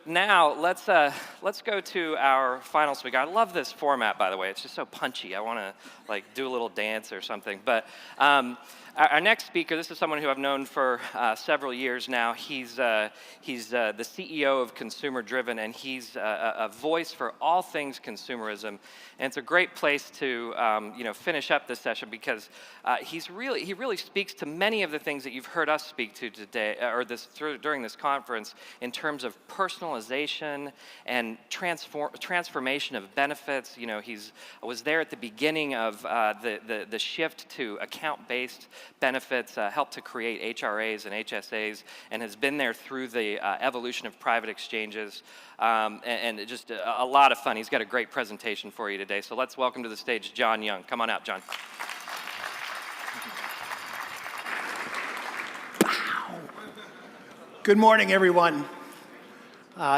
now let's go to our final speaker. I love this format, by the way. It's just so punchy. I want to do a little dance or something. But our next speaker, this is someone who I've known for several years now. He's the CEO of Consumerdriven, and he's a voice for all things consumerism. And it's a great place to finish up this session because he really speaks to many of the things that you've heard us speak to today or during this conference in terms of personalization and transformation of benefits. He was there at the beginning of the shift to account-based benefits, helped to create HRAs and HSAs, and has been there through the evolution of private exchanges, and just a lot of fun. He's got a great presentation for you today. So let's welcome to the stage John Young. Come on out, John. Wow. Good morning, everyone.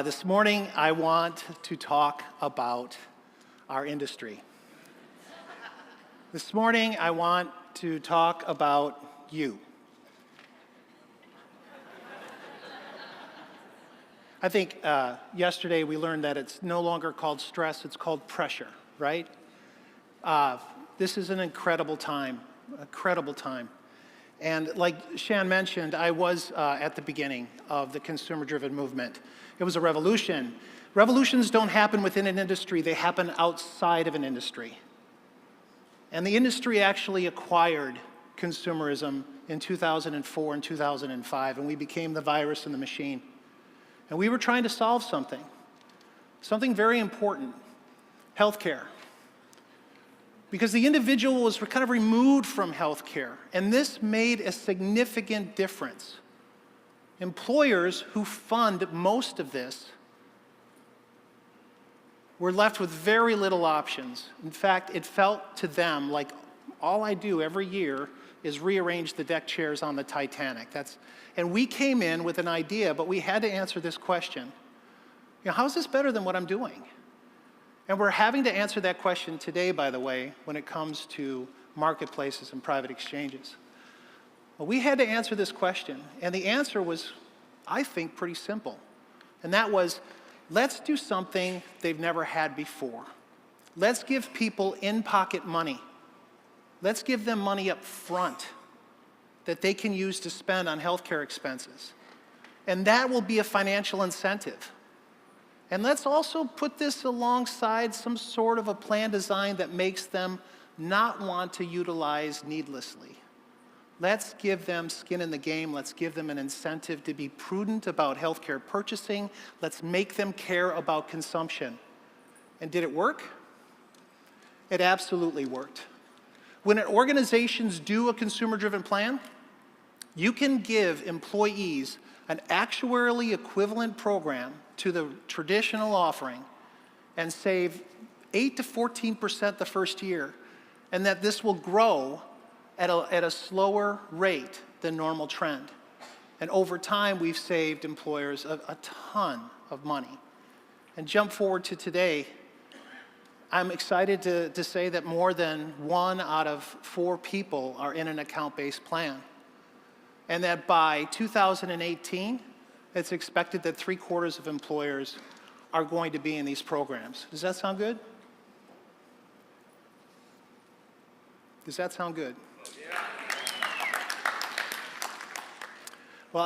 This morning, I want to talk about our industry. This morning, I want to talk about you. I think yesterday we learned that it's no longer called stress, it's called pressure, right? This is an incredible time. And like Shan mentioned, I was at the beginning of the consumer-driven movement. It was a revolution. Revolutions don't happen within an industry, they happen outside of an industry. And the industry actually acquired consumerism in 2004 and 2005, and we became the virus in the machine. And we were trying to solve something very important, healthcare. Because the individual was kind of removed from healthcare, and this made a significant difference. Employers who fund most of this were left with very little options. In fact, it felt to them like all I do every year is rearrange the deck chairs on the Titanic. And we came in with an idea, but we had to answer this question. How is this better than what I'm doing? And we're having to answer that question today, by the way, when it comes to marketplaces and private exchanges. Well, we had to answer this question, and the answer was, I think, pretty simple. And that was, let's do something they've never had before. Let's give people in-pocket money. Let's give them money up front that they can use to spend on healthcare expenses. And that will be a financial incentive. And let's also put this alongside some sort of a plan design that makes them not want to utilize needlessly. Let's give them skin in the game. Let's give them an incentive to be prudent about healthcare purchasing. Let's make them care about consumption. And did it work? It absolutely worked. When organizations do a consumer-driven plan, you can give employees an actuarially equivalent program to the traditional offering and save 8 to 14% the first year, and that this will grow at a slower rate than normal trend. And over time, we've saved employers a ton of money. And jump forward to today, I'm excited to say that more than 1 out of 4 people are in an account-based plan. And that by 2018, it's expected that 3/4 of employers are going to be in these programs. Does that sound good? Does that sound good? Yeah. Well,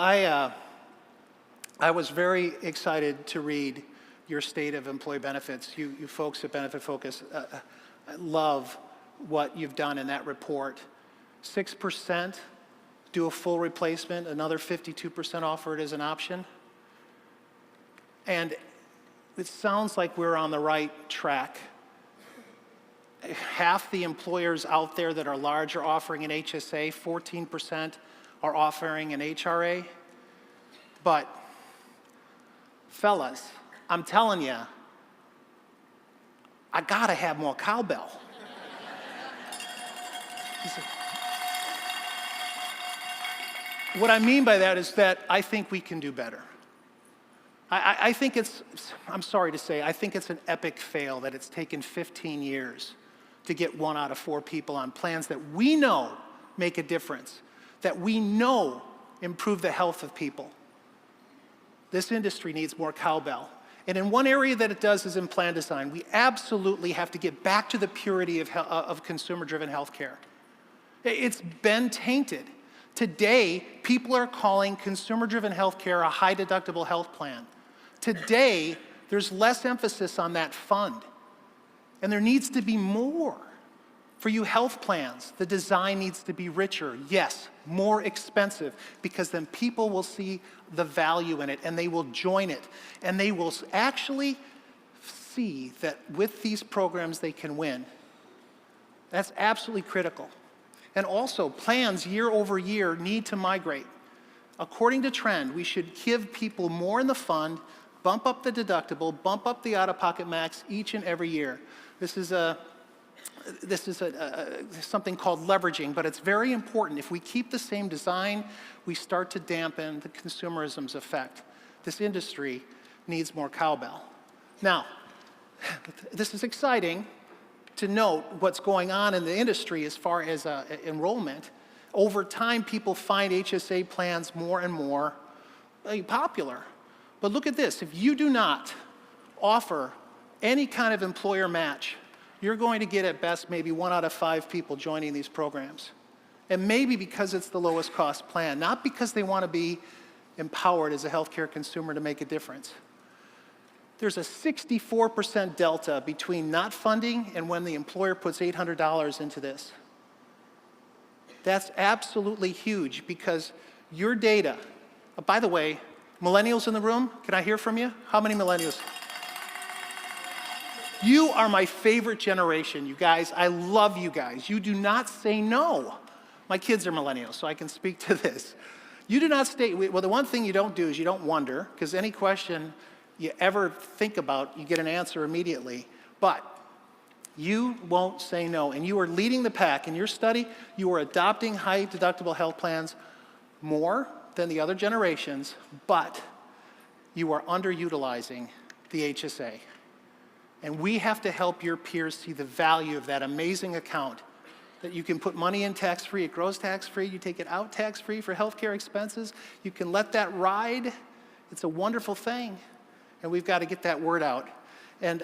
I was very excited to read your state of employee benefits. You folks at Benefit Focus, I love what you've done in that report. 6% do a full replacement, another 52% offer it as an option. And it sounds like we're on the right track. Half the employers out there that are large are offering an HSA, 14% are offering an HRA. But fellas, I'm telling you, I gotta have more cowbell. What I mean by that is that I think we can do better. I think I'm sorry to say, I think it's an epic fail that it's taken 15 years to get 1 out of 4 people on plans that we know make a difference, that we know improve the health of people. This industry needs more cowbell. And in one area that it does is in plan design. We absolutely have to get back to the purity of consumer-driven healthcare. It's been tainted. Today, people are calling consumer-driven healthcare a high-deductible health plan. Today, there's less emphasis on that fund. And there needs to be more. For you health plans, the design needs to be richer, yes, more expensive, because then people will see the value in it and they will join it. And they will actually see that with these programs they can win. That's absolutely critical. And also, plans year over year need to migrate. According to trend, we should give people more in the fund, bump up the deductible, bump up the out-of-pocket max each and every year. This is something called leveraging, but it's very important. If we keep the same design, we start to dampen the consumerism's effect. This industry needs more cowbell. Now, this is exciting to note what's going on in the industry as far as enrollment. Over time, people find HSA plans more and more popular. But look at this. If you do not offer any kind of employer match, you're going to get at best maybe 1 out of 5 people joining these programs. And maybe because it's the lowest cost plan, not because they want to be empowered as a healthcare consumer to make a difference. There's a 64% delta between not funding and when the employer puts $800 into this. That's absolutely huge because your data, by the way, millennials in the room, can I hear from you? How many millennials? You are my favorite generation, you guys. I love you guys. You do not say no. My kids are millennials, so I can speak to this. You do not stay, well, the one thing you don't do is you don't wonder, because any question you ever think about, you get an answer immediately. But you won't say no, and you are leading the pack. In your study, you are adopting high-deductible health plans more than the other generations, but you are underutilizing the HSA. And we have to help your peers see the value of that amazing account that you can put money in tax-free, it grows tax-free, you take it out tax-free for healthcare expenses, you can let that ride. It's a wonderful thing, and we've got to get that word out. And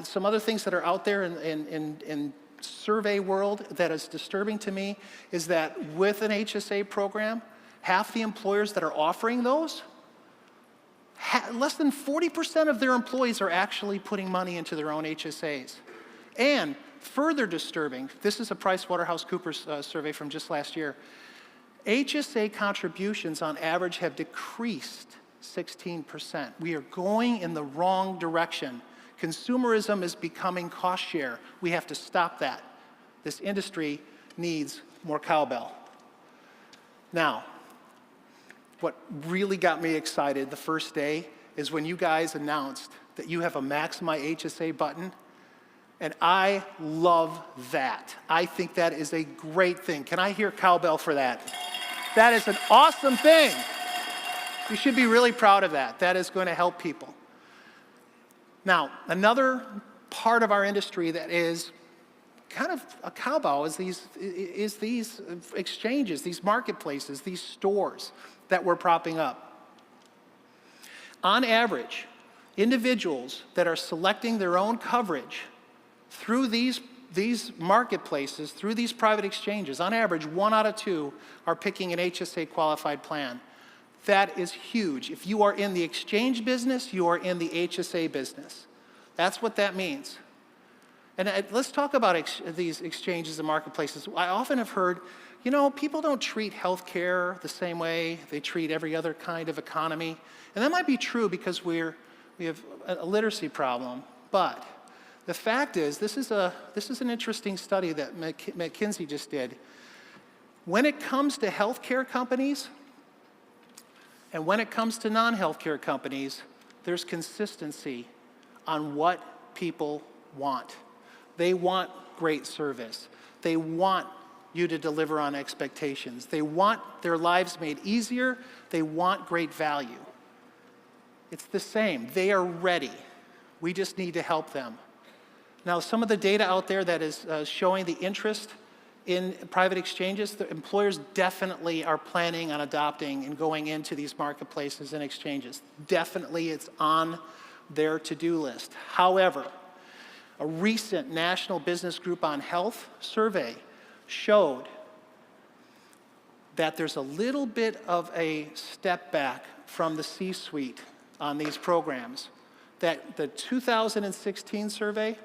some other things that are out there in survey world that is disturbing to me is that with an HSA program, half the employers that are offering those, less than 40% of their employees are actually putting money into their own HSAs. And further disturbing, this is a PricewaterhouseCoopers survey from just last year, HSA contributions on average have decreased 16%. We are going in the wrong direction. Consumerism is becoming cost share. We have to stop that. This industry needs more cowbell. Now, what really got me excited the first day is when you guys announced that you have a Max My HSA button, and I love that. I think that is a great thing. Can I hear cowbell for that? That is an awesome thing. You should be really proud of that. That is going to help people. Now, another part of our industry that is kind of a cowbell is these exchanges, these marketplaces, these stores that we're propping up. On average, individuals that are selecting their own coverage through these marketplaces, through these private exchanges, on average, 1 out of 2 are picking an HSA qualified plan. That is huge. If you are in the exchange business, you are in the HSA business. That's what that means. And let's talk about these exchanges and marketplaces. I often have heard, you know, people don't treat healthcare the same way they treat every other kind of economy. And that might be true because we have a literacy problem. But the fact is, this is an interesting study that McKinsey just did. When it comes to healthcare companies, and when it comes to non-healthcare companies, there's consistency on what people want. They want great service. They want you to deliver on expectations. They want their lives made easier. They want great value. It's the same. They are ready. We just need to help them. Now, some of the data out there that is showing the interest in private exchanges, the employers definitely are planning on adopting and going into these marketplaces and exchanges. Definitely it's on their to-do list. However, a recent National Business Group on Health survey showed that there's a little bit of a step back from the C-suite on these programs. That the 2016 survey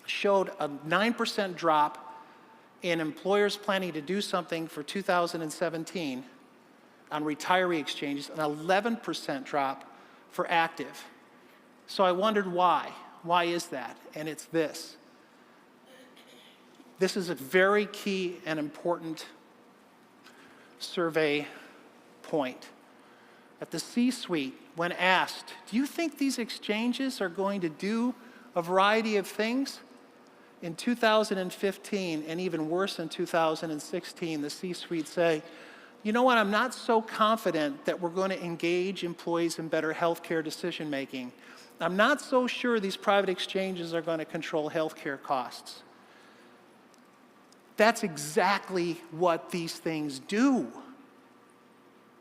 showed a 9% drop in employers planning to do something for 2017 on retiree exchanges, an 11% drop for active. So I wondered why. Why is that? And it's this. This is a very key and important survey point. At the C-suite, when asked, do you think these exchanges are going to do a variety of things? In 2015, and even worse in 2016, the C-suite say, you know what, I'm not so confident that we're going to engage employees in better healthcare decision making. I'm not so sure these private exchanges are going to control healthcare costs. That's exactly what these things do.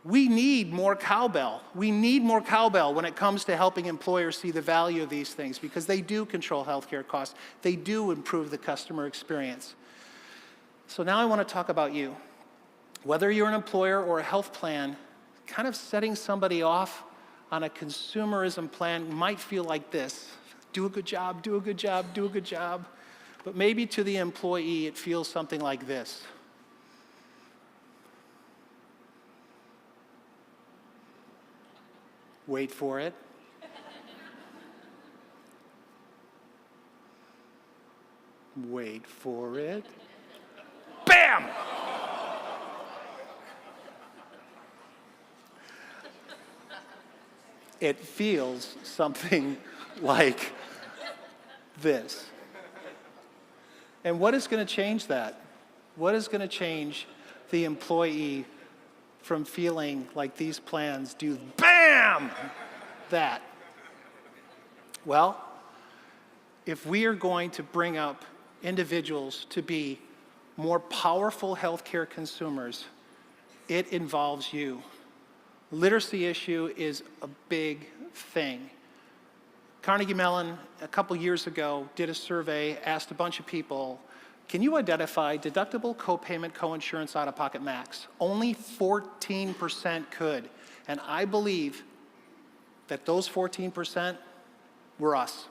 We need more cowbell. We need more cowbell when it comes to helping employers see the value of these things, because they do control healthcare costs. They do improve the customer experience. So now I want to talk about you. Whether you're an employer or a health plan, kind of setting somebody off on a consumerism plan might feel like this. Do a good job, do a good job, do a good job. But maybe to the employee, it feels something like this. Wait for it. Wait for it. Bam! It feels something like this. And what is going to change that? What is going to change the employee from feeling like these plans do BAM! That? Well, if we are going to bring up individuals to be more powerful healthcare consumers, it involves you. Literacy issue is a big thing. Carnegie Mellon, a couple years ago, did a survey, asked a bunch of people, can you identify deductible, copayment, coinsurance, out-of-pocket max? Only 14% could. And I believe that those 14% were us.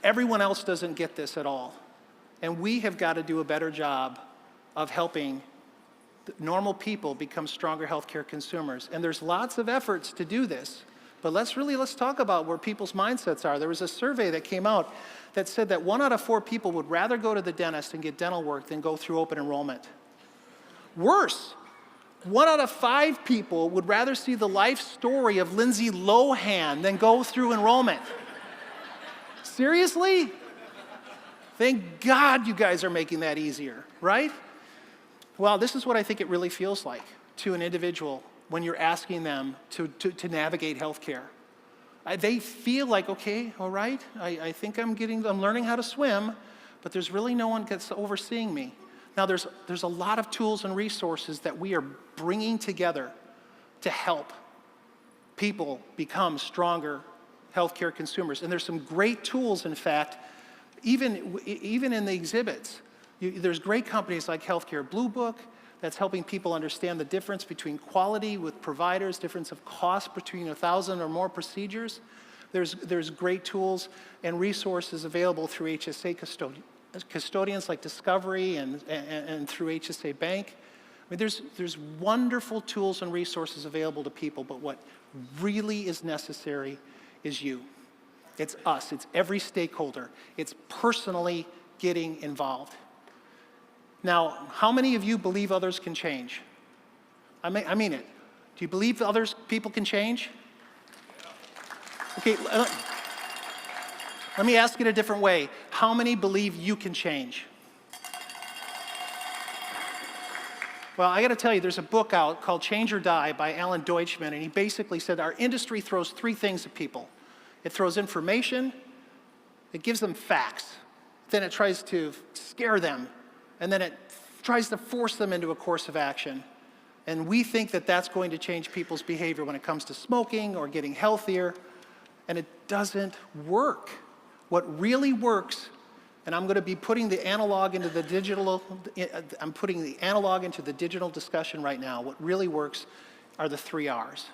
Everyone else doesn't get this at all. And we have got to do a better job of helping normal people become stronger healthcare consumers. And there's lots of efforts to do this. But let's talk about where people's mindsets are. There was a survey that came out that said that 1 out of 4 people would rather go to the dentist and get dental work than go through open enrollment. Worse, 1 out of 5 people would rather see the life story of Lindsay Lohan than go through enrollment. Seriously? Thank God you guys are making that easier, right? Well, this is what I think it really feels like to an individual when you're asking them to navigate healthcare. They feel like, okay, all right, I think I'm learning how to swim, but there's really no one that's overseeing me. Now, there's a lot of tools and resources that we are bringing together to help people become stronger healthcare consumers. And there's some great tools, in fact, even in the exhibits. There's great companies like Healthcare Blue Book that's helping people understand the difference between quality with providers, difference of cost between 1,000 or more procedures. There's great tools and resources available through HSA custodians like Discovery and through HSA Bank. I mean, there's wonderful tools and resources available to people, but what really is necessary is you. It's us, it's every stakeholder. It's personally getting involved. Now, how many of you believe others can change? I mean it. Do you believe people can change? Okay, let me ask it a different way. How many believe you can change? Well, I got to tell you, there's a book out called Change or Die by Alan Deutschman, and he basically said our industry throws 3 things at people. It throws information, it gives them facts, then it tries to scare them and then it tries to force them into a course of action. And we think that that's going to change people's behavior when it comes to smoking or getting healthier, and it doesn't work. What really works, and I'm going to be putting the analog into the digital, I'm putting the analog into the digital discussion right now. What really works are the 3 R's.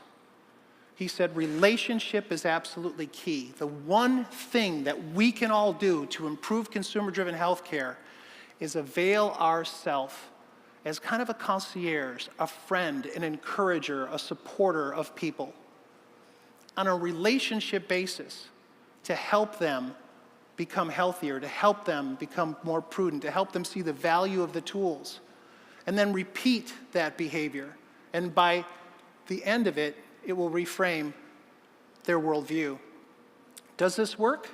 He said relationship is absolutely key. The one thing that we can all do to improve consumer-driven healthcare is avail ourselves as kind of a concierge, a friend, an encourager, a supporter of people on a relationship basis to help them become healthier, to help them become more prudent, to help them see the value of the tools, and then repeat that behavior. And by the end of it, it will reframe their worldview. Does this work?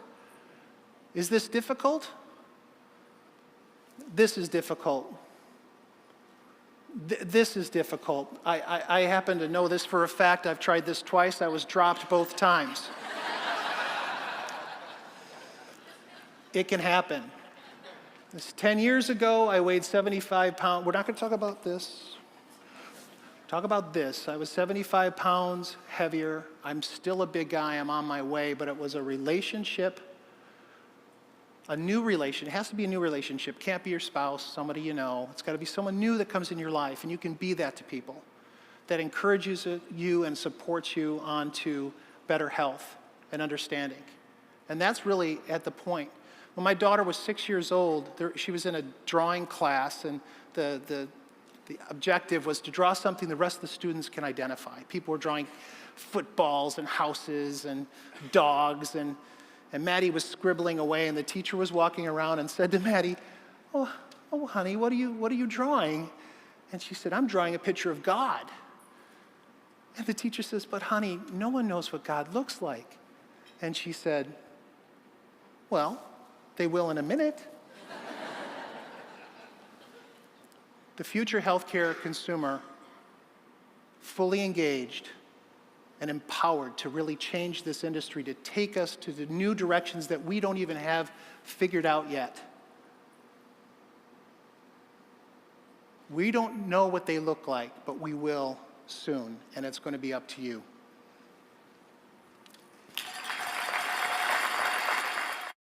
Is this difficult? This is difficult. This is difficult. I happen to know this for a fact. I've tried this twice. I was dropped both times. It can happen. This 10 years ago, I weighed 75 pounds. We're not going to talk about this. Talk about this. I was 75 pounds heavier. I'm still a big guy. I'm on my way, but it was a relationship, a new relation. It has to be a new relationship. Can't be your spouse, somebody you know. It's got to be someone new that comes in your life, and you can be that to people, that encourages you and supports you onto better health and understanding. And that's really at the point. When my daughter was 6 years old, she was in a drawing class, and the objective was to draw something the rest of the students can identify. People were drawing footballs and houses and dogs, and Maddie was scribbling away, and the teacher was walking around and said to Maddie, oh honey, what are you drawing? And she said, I'm drawing a picture of God. And the teacher says, but honey, no one knows what God looks like. And she said, well, they will in a minute. The future healthcare consumer, fully engaged and empowered to really change this industry, to take us to the new directions that we don't even have figured out yet. We don't know what they look like, but we will soon, and it's going to be up to you.